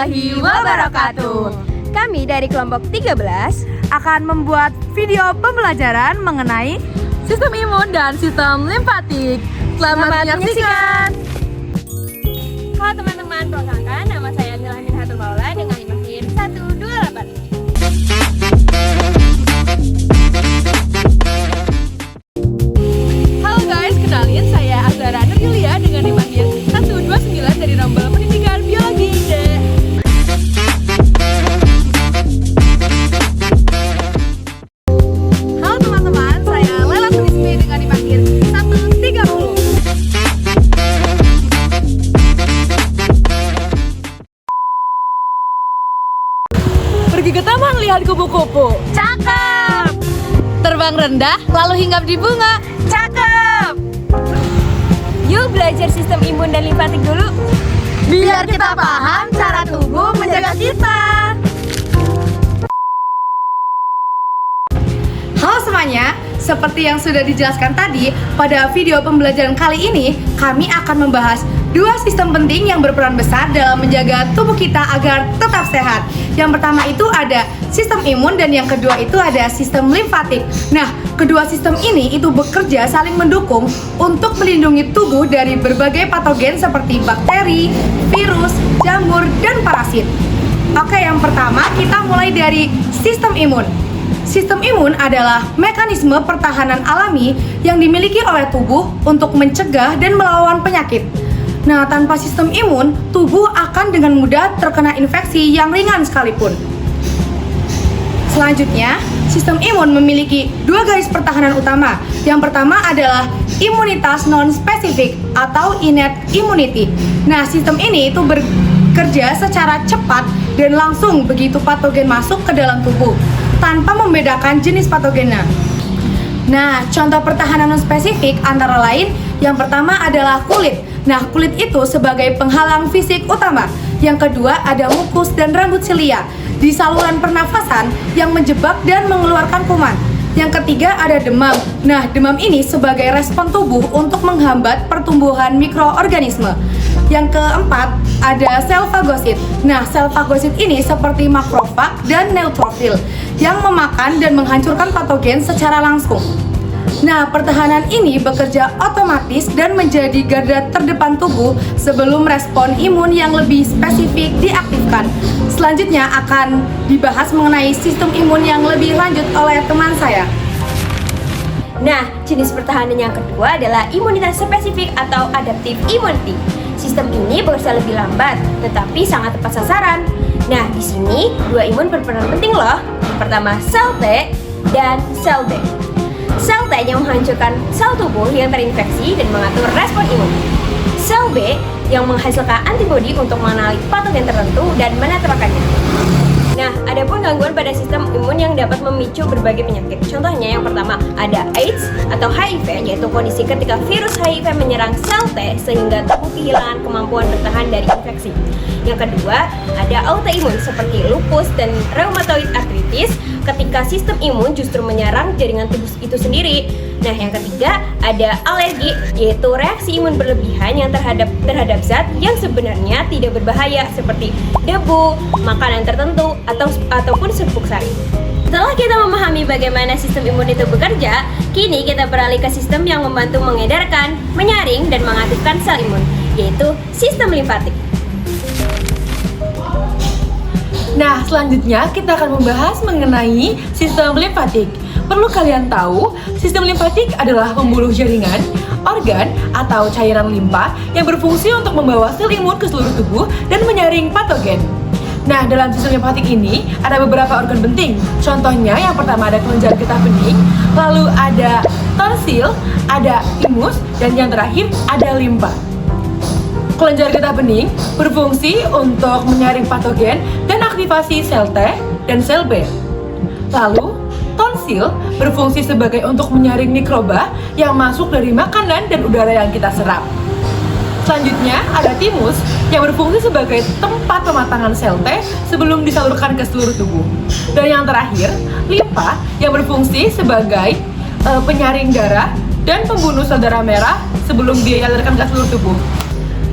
warahmatullahi wabarakatuh. Kami dari kelompok 13 Akan membuat video pembelajaran mengenai sistem imun dan sistem limfatik. Selamat menyaksikan. Halo teman-teman, perkenalkan nama saya Mila Minhatul Maula dengan NIM 128. Halo guys, kenalin saya Azhara Nurjulia dengan NIM 129 dari Rombel Pendidikan Biologi D. Halo teman-teman, saya Lela Tunismi dengan NIM 130. Pergi ke taman lihat kupu-kupu. Cakep! Terbang rendah lalu hinggap di bunga. Cakep! Yuk belajar sistem imun dan limfatik dulu. Biar kita paham cara tubuh menjaga kita. Halo semuanya, seperti yang sudah dijelaskan tadi, pada video pembelajaran kali ini kami akan membahas dua sistem penting yang berperan besar dalam menjaga tubuh kita agar tetap sehat. Yang pertama itu ada sistem imun dan yang kedua itu ada sistem limfatik. Nah, kedua sistem ini itu bekerja saling mendukung untuk melindungi tubuh dari berbagai patogen seperti bakteri, virus, jamur, dan parasit. Oke, yang pertama kita mulai dari sistem imun. Sistem imun adalah mekanisme pertahanan alami yang dimiliki oleh tubuh untuk mencegah dan melawan penyakit. Nah, tanpa sistem imun, tubuh akan dengan mudah terkena infeksi yang ringan sekalipun. Selanjutnya, sistem imun memiliki dua garis pertahanan utama. Yang pertama adalah imunitas non-spesifik atau innate immunity. Nah, sistem ini itu bekerja secara cepat dan langsung begitu patogen masuk ke dalam tubuh, tanpa membedakan jenis patogennya. Nah, contoh pertahanan non-spesifik antara lain yang pertama adalah kulit. Nah, kulit itu sebagai penghalang fisik utama. Yang kedua ada mukus dan rambut silia di saluran pernafasan yang menjebak dan mengeluarkan kuman. Yang ketiga ada demam. Nah, demam ini sebagai respon tubuh untuk menghambat pertumbuhan mikroorganisme. Yang keempat ada sel fagosit. Nah, sel fagosit ini seperti makrofag dan neutrofil yang memakan dan menghancurkan patogen secara langsung. Nah, pertahanan ini bekerja otomatis dan menjadi garda terdepan tubuh sebelum respon imun yang lebih spesifik diaktifkan. Selanjutnya akan dibahas mengenai sistem imun yang lebih lanjut oleh teman saya. Nah, jenis pertahanan yang kedua adalah imunitas spesifik atau adaptive immunity. Sistem ini bekerja lebih lambat, tetapi sangat tepat sasaran. Nah, di sini dua imun berperan penting loh. Yang pertama sel T dan sel B. Sel T yang menghancurkan sel tubuh yang terinfeksi dan mengatur respon imun. Sel B yang menghasilkan antibodi untuk mengenali patogen tertentu dan menetralkannya. Nah, ada pun gangguan pada sistem imun yang dapat memicu berbagai penyakit. Contohnya yang pertama ada AIDS atau HIV, yaitu kondisi ketika virus HIV menyerang sel T sehingga tubuh kehilangan kemampuan bertahan dari infeksi. Yang kedua ada autoimun seperti lupus dan rheumatoid arthritis, ketika sistem imun justru menyerang jaringan tubuh itu sendiri. Nah, yang ketiga ada alergi, yaitu reaksi imun berlebihan yang terhadap zat yang sebenarnya tidak berbahaya seperti debu, makanan tertentu ataupun serbuk sari. Setelah kita memahami bagaimana sistem imun itu bekerja, kini kita beralih ke sistem yang membantu mengedarkan, menyaring, dan mengaktifkan sel imun, yaitu sistem limfatik. Nah, selanjutnya kita akan membahas mengenai sistem limfatik. Perlu kalian tahu, sistem limfatik adalah pembuluh jaringan, organ, atau cairan limpa yang berfungsi untuk membawa sel imun ke seluruh tubuh dan menyaring patogen. Nah, dalam sistem limfatik ini ada beberapa organ penting. Contohnya yang pertama ada kelenjar getah bening, lalu ada tonsil, ada imus, dan yang terakhir ada limpa. Kelenjar getah bening berfungsi untuk menyaring patogen dan aktivasi sel T dan sel B. Lalu, tonsil berfungsi sebagai untuk menyaring mikroba yang masuk dari makanan dan udara yang kita serap. Selanjutnya ada timus yang berfungsi sebagai tempat pematangan sel T sebelum disalurkan ke seluruh tubuh. Dan yang terakhir, limpa yang berfungsi sebagai penyaring darah dan pembunuh sel darah merah sebelum dialirkan ke seluruh tubuh.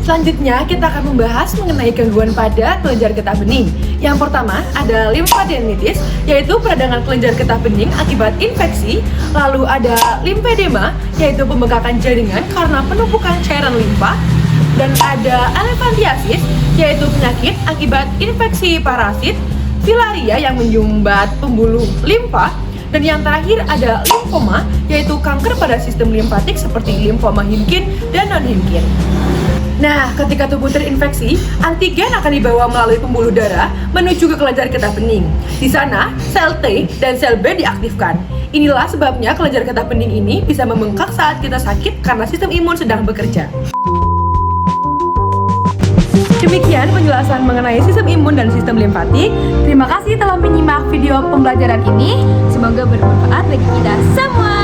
Selanjutnya kita akan membahas mengenai gangguan pada kelenjar getah bening. Yang pertama ada lymphadenitis, yaitu peradangan kelenjar getah bening akibat infeksi. Lalu ada lymphedema, yaitu pembengkakan jaringan karena penumpukan cairan limfa. Dan ada elephantiasis, yaitu penyakit akibat infeksi parasit, filaria yang menyumbat pembuluh limfa. Dan yang terakhir ada limfoma, yaitu kanker pada sistem limfatik seperti limfoma Hodgkin dan non-Hodgkin. Nah, ketika tubuh terinfeksi, antigen akan dibawa melalui pembuluh darah menuju ke kelenjar getah bening. Di sana, sel T dan sel B diaktifkan. Inilah sebabnya kelenjar getah bening ini bisa membengkak saat kita sakit karena sistem imun sedang bekerja. Demikian penjelasan mengenai sistem imun dan sistem limfatik. Terima kasih telah menyimak video pembelajaran ini. Semoga bermanfaat bagi kita semua.